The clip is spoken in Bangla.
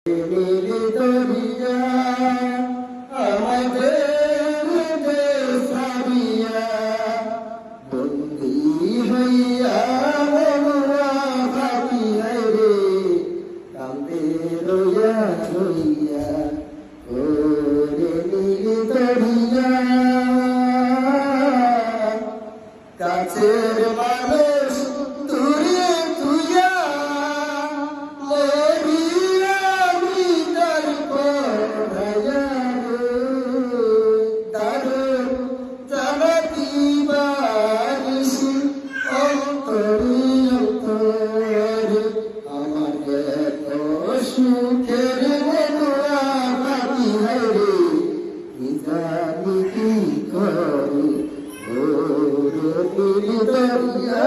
দরিয়া আমাদের দেশ ভাবিয়া বন্দী হইয়া মনুয়া ভাবিয়া রে কান্দে রইয়া রইয়া ওরে নীল দরিয়া কাছের মানুষ দূরে তুইয়া সুখের মনুয়া ভাবি হরে জানি কি করে ওরে নীল দরিয়া